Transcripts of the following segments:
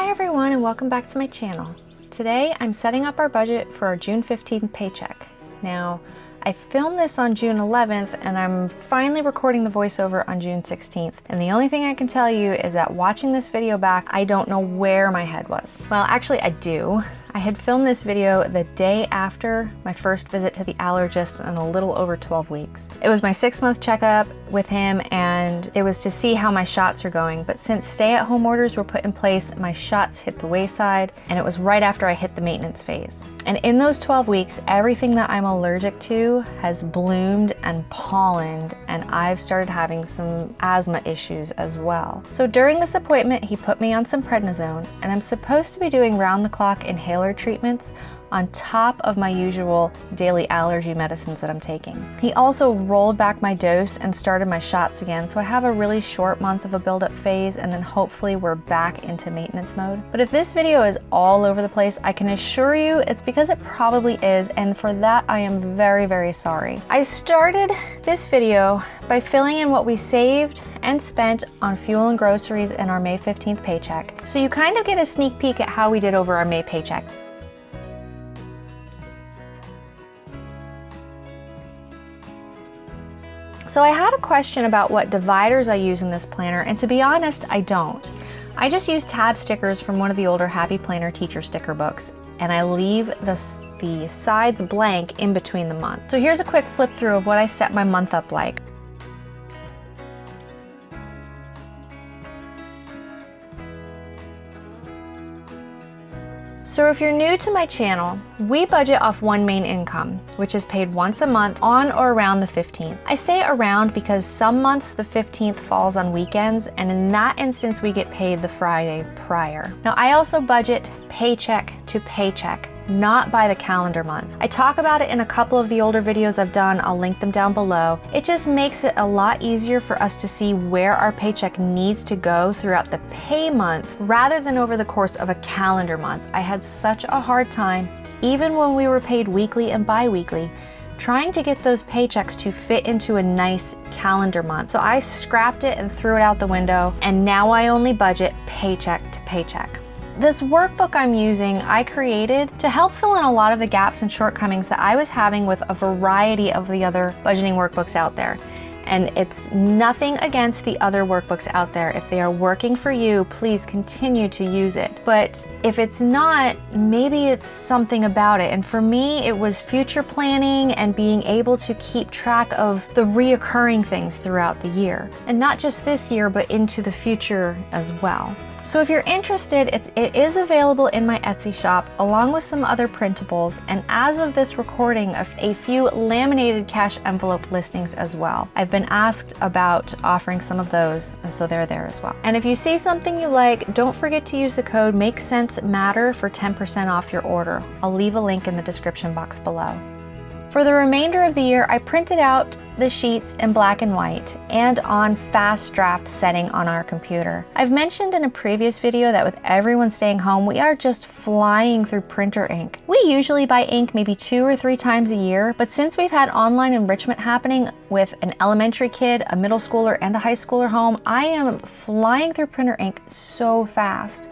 Hi everyone and welcome back to my channel. Today I'm setting up our budget for our June 15th paycheck. Now, I filmed this on June 11th and I'm finally recording the voiceover on June 16th. And the only thing I can tell you is that watching this video back, I don't know where my head was. Well, actually I do. I had filmed this video the day after my first visit to the allergist in a little over 12 weeks. It was my 6-month checkup with him and it was to see how my shots are going. But since stay-at-home orders were put in place, my shots hit the wayside and it was right after I hit the maintenance phase. And in those 12 weeks, everything that I'm allergic to has bloomed and pollened, and I've started having some asthma issues as well. So during this appointment, he put me on some prednisone, and I'm supposed to be doing round-the-clock inhaler treatments on top of my usual daily allergy medicines that I'm taking. He also rolled back my dose and started my shots again, so I have a really short month of a build-up phase, and then hopefully we're back into maintenance mode. But if this video is all over the place, I can assure you it's because it probably is, and for that I am very, very sorry. I started this video by filling in what we saved and spent on fuel and groceries in our May 15th paycheck, so you kind of get a sneak peek at how we did over our May paycheck. So I had a question about what dividers I use in this planner, and to be honest, I don't. I just use tab stickers from one of the older Happy Planner teacher sticker books, and I leave the sides blank in between the month. So here's a quick flip through of what I set my month up like. So if you're new to my channel, we budget off one main income, which is paid once a month on or around the 15th. I say around because some months the 15th falls on weekends, and in that instance we get paid the Friday prior. Now I also budget paycheck to paycheck, not by the calendar month. I talk about it in a couple of the older videos I've done. I'll link them down below. It just makes it a lot easier for us to see where our paycheck needs to go throughout the pay month rather than over the course of a calendar month. I had such a hard time, even when we were paid weekly and bi-weekly, trying to get those paychecks to fit into a nice calendar month. So I scrapped it and threw it out the window, and now I only budget paycheck to paycheck. This workbook I'm using, I created to help fill in a lot of the gaps and shortcomings that I was having with a variety of the other budgeting workbooks out there. And it's nothing against the other workbooks out there. If they are working for you, please continue to use it. But if it's not, maybe it's something about it. And for me, it was future planning and being able to keep track of the reoccurring things throughout the year. And not just this year, but into the future as well. So if you're interested, it is available in my Etsy shop along with some other printables, and as of this recording, a few laminated cash envelope listings as well. I've been asked about offering some of those, and so they're there as well. And if you see something you like, don't forget to use the code MAKESENSEMATTER for 10% off your order. I'll leave a link in the description box below. For the remainder of the year, I printed out the sheets in black and white and on fast draft setting on our computer. I've mentioned in a previous video that with everyone staying home, we are just flying through printer ink. We usually buy ink maybe 2 or 3 times a year, but since we've had online enrichment happening with an elementary kid, a middle schooler, and a high schooler home, I am flying through printer ink so fast.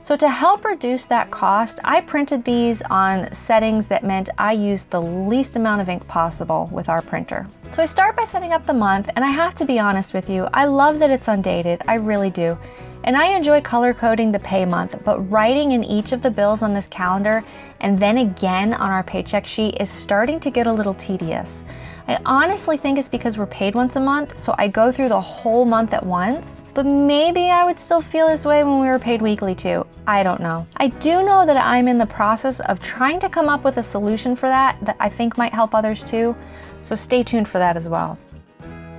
So to help reduce that cost, I printed these on settings that meant I used the least amount of ink possible with our printer. So I start by setting up the month, and I have to be honest with you, I love that it's undated, I really do. And I enjoy color coding the pay month, but writing in each of the bills on this calendar and then again on our paycheck sheet is starting to get a little tedious. I honestly think it's because we're paid once a month, so I go through the whole month at once, but maybe I would still feel this way when we were paid weekly too. I don't know. I do know that I'm in the process of trying to come up with a solution for that I think might help others too, so stay tuned for that as well.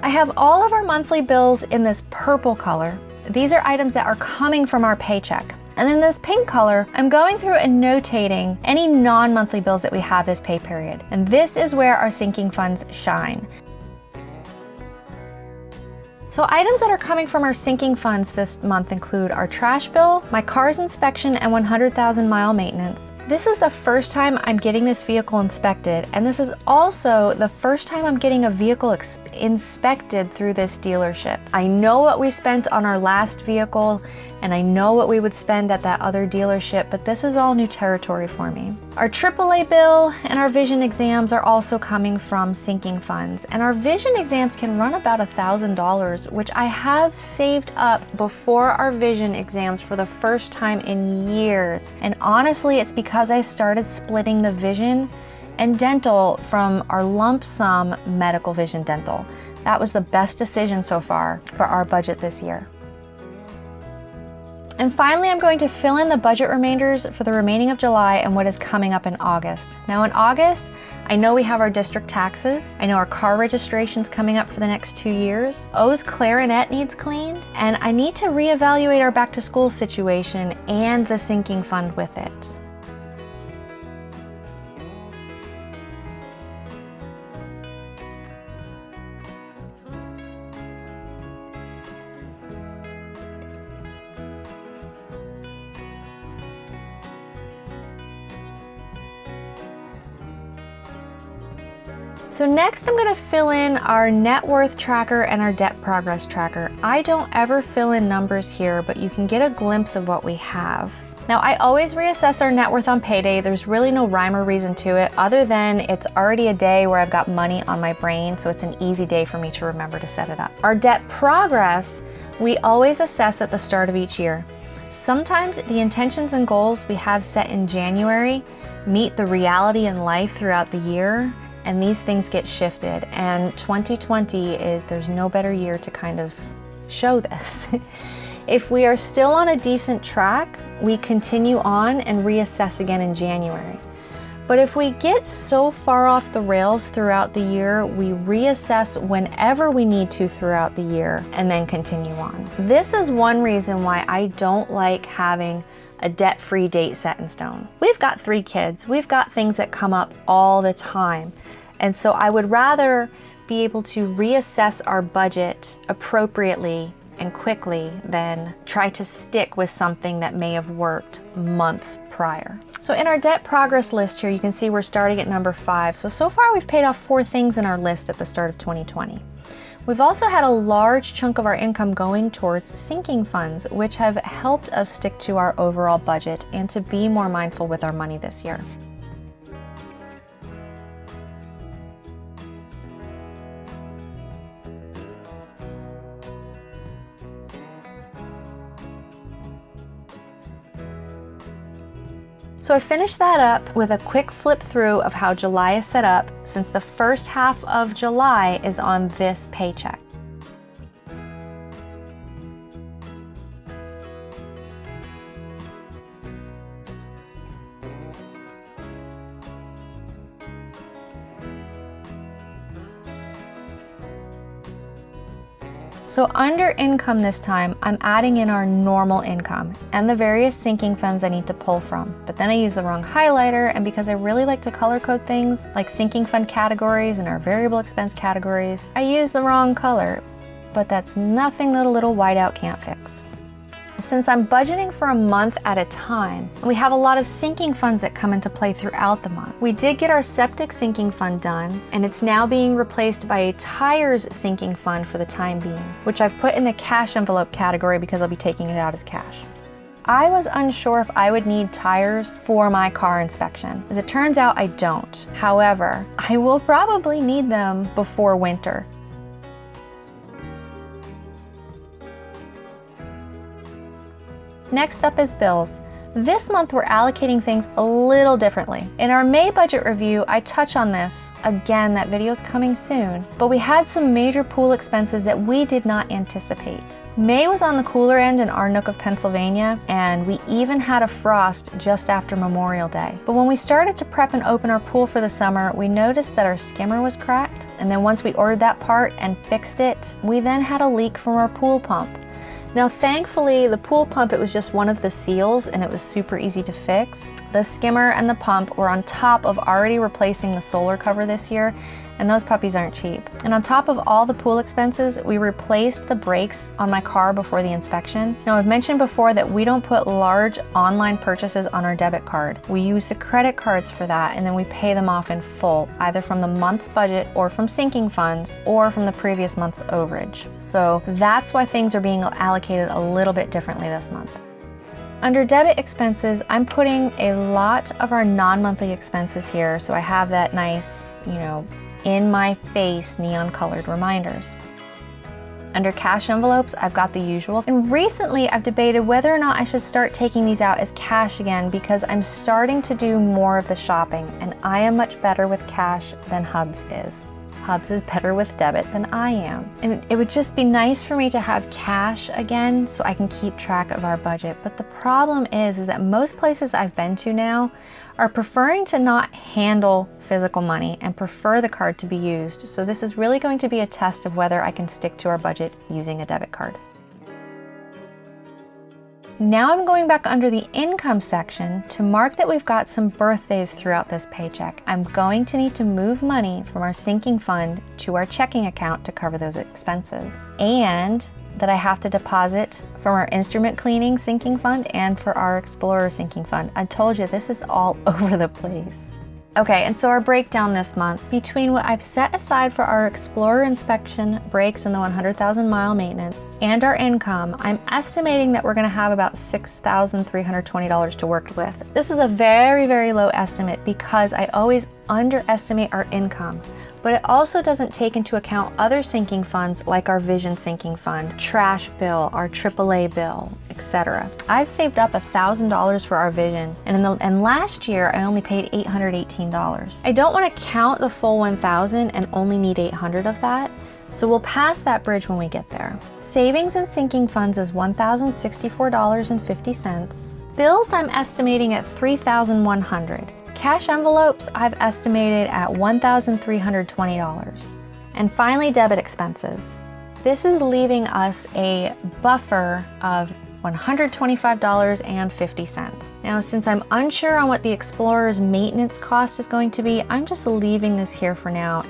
I have all of our monthly bills in this purple color. These are items that are coming from our paycheck. And in this pink color, I'm going through and notating any non-monthly bills that we have this pay period. And this is where our sinking funds shine. So items that are coming from our sinking funds this month include our trash bill, my car's inspection and 100,000 mile maintenance. This is the first time I'm getting this vehicle inspected, and this is also the first time I'm getting a vehicle inspected through this dealership. I know what we spent on our last vehicle. and I know what we would spend at that other dealership, but this is all new territory for me. Our AAA bill and our vision exams are also coming from sinking funds, and our vision exams can run about $1,000, which I have saved up before our vision exams for the first time in years. And honestly, it's because I started splitting the vision and dental from our lump sum medical vision dental. That was the best decision so far for our budget this year. And finally, I'm going to fill in the budget remainders for the remaining of July and what is coming up in August. Now in August, I know we have our district taxes. I know our car registration's coming up for the next 2 years. O's clarinet needs cleaned, and I need to reevaluate our back to school situation and the sinking fund with it. So next I'm going to fill in our net worth tracker and our debt progress tracker. I don't ever fill in numbers here, but you can get a glimpse of what we have. Now I always reassess our net worth on payday. There's really no rhyme or reason to it other than it's already a day where I've got money on my brain, so it's an easy day for me to remember to set it up. Our debt progress, we always assess at the start of each year. Sometimes the intentions and goals we have set in January meet the reality in life throughout the year, and these things get shifted, and 2020 there's no better year to kind of show this. If we are still on a decent track, we continue on and reassess again in January. But if we get so far off the rails throughout the year, we reassess whenever we need to throughout the year and then continue on. This is one reason why I don't like having a debt-free date set in stone. We've got 3 kids. We've got things that come up all the time. And so I would rather be able to reassess our budget appropriately and quickly than try to stick with something that may have worked months prior. So in our debt progress list here, you can see we're starting at number 5. So far we've paid off 4 things in our list at the start of 2020. We've also had a large chunk of our income going towards sinking funds, which have helped us stick to our overall budget and to be more mindful with our money this year. So I finished that up with a quick flip through of how July is set up, since the first half of July is on this paycheck. So under income this time, I'm adding in our normal income and the various sinking funds I need to pull from. But then I use the wrong highlighter, and because I really like to color code things like sinking fund categories and our variable expense categories, I use the wrong color. But that's nothing that a little whiteout can't fix. Since I'm budgeting for a month at a time, we have a lot of sinking funds that come into play throughout the month. We did get our septic sinking fund done, and it's now being replaced by a tires sinking fund for the time being, which I've put in the cash envelope category because I'll be taking it out as cash. I was unsure if I would need tires for my car inspection. As it turns out, I don't. However, I will probably need them before winter. Next up is bills. This month we're allocating things a little differently. In our May budget review, I touch on this. Again, that video's coming soon. But we had some major pool expenses that we did not anticipate. May was on the cooler end in our nook of Pennsylvania, and we even had a frost just after Memorial Day. But when we started to prep and open our pool for the summer, we noticed that our skimmer was cracked. And then once we ordered that part and fixed it, we then had a leak from our pool pump. Now thankfully, the pool pump, it was just one of the seals and it was super easy to fix. The skimmer and the pump were on top of already replacing the solar cover this year, and those puppies aren't cheap. And on top of all the pool expenses, we replaced the brakes on my car before the inspection. Now, I've mentioned before that we don't put large online purchases on our debit card. We use the credit cards for that, and then we pay them off in full, either from the month's budget or from sinking funds or from the previous month's overage. So that's why things are being allocated a little bit differently this month. Under debit expenses, I'm putting a lot of our non-monthly expenses here, so I have that nice, in my face neon colored reminders. Under cash envelopes, I've got the usuals. And recently I've debated whether or not I should start taking these out as cash again, because I'm starting to do more of the shopping, and I am much better with cash than Hubs is. Hubs is better with debit than I am. And it would just be nice for me to have cash again so I can keep track of our budget. But the problem is that most places I've been to now are preferring to not handle physical money and prefer the card to be used. So this is really going to be a test of whether I can stick to our budget using a debit card. Now I'm going back under the income section to mark that we've got some birthdays throughout this paycheck. I'm going to need to move money from our sinking fund to our checking account to cover those expenses. And that I have to deposit from our instrument cleaning sinking fund and for our Explorer sinking fund. I told you, this is all over the place. Okay, and so our breakdown this month, between what I've set aside for our Explorer inspection, brakes, and the 100,000 mile maintenance, and our income, I'm estimating that we're gonna have about $6,320 to work with. This is a very, very low estimate because I always underestimate our income. But it also doesn't take into account other sinking funds like our vision sinking fund, trash bill, our AAA bill, etc. I've saved up $1,000 for our vision, and last year I only paid $818. I don't want to count the full $1,000 and only need $800 of that, so we'll pass that bridge when we get there. Savings and sinking funds is $1,064.50. Bills I'm estimating at $3,100. Cash envelopes I've estimated at $1,320. And finally, debit expenses. This is leaving us a buffer of $125.50. Now, since I'm unsure on what the Explorer's maintenance cost is going to be, I'm just leaving this here for now.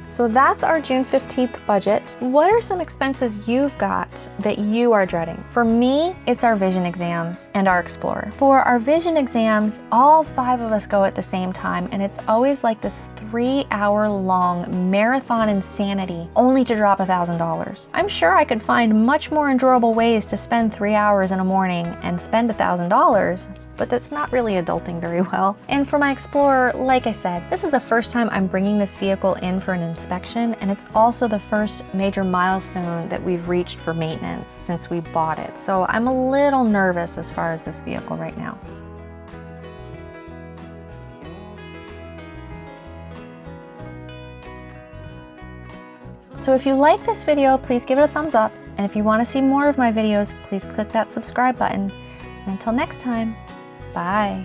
So that's our June 15th budget. What are some expenses you've got that you are dreading? For me, it's our vision exams and our Explorer. For our vision exams, all 5 of us go at the same time, and it's always like this 3-hour-long marathon insanity, only to drop $1,000. I'm sure I could find much more enjoyable ways to spend 3 hours in a morning and spend $1,000, but that's not really adulting very well. And for my Explorer, like I said, this is the first time I'm bringing this vehicle in for an inspection, and it's also the first major milestone that we've reached for maintenance since we bought it. So I'm a little nervous as far as this vehicle right now. So if you like this video, please give it a thumbs up. And if you want to see more of my videos, please click that subscribe button. And until next time, bye.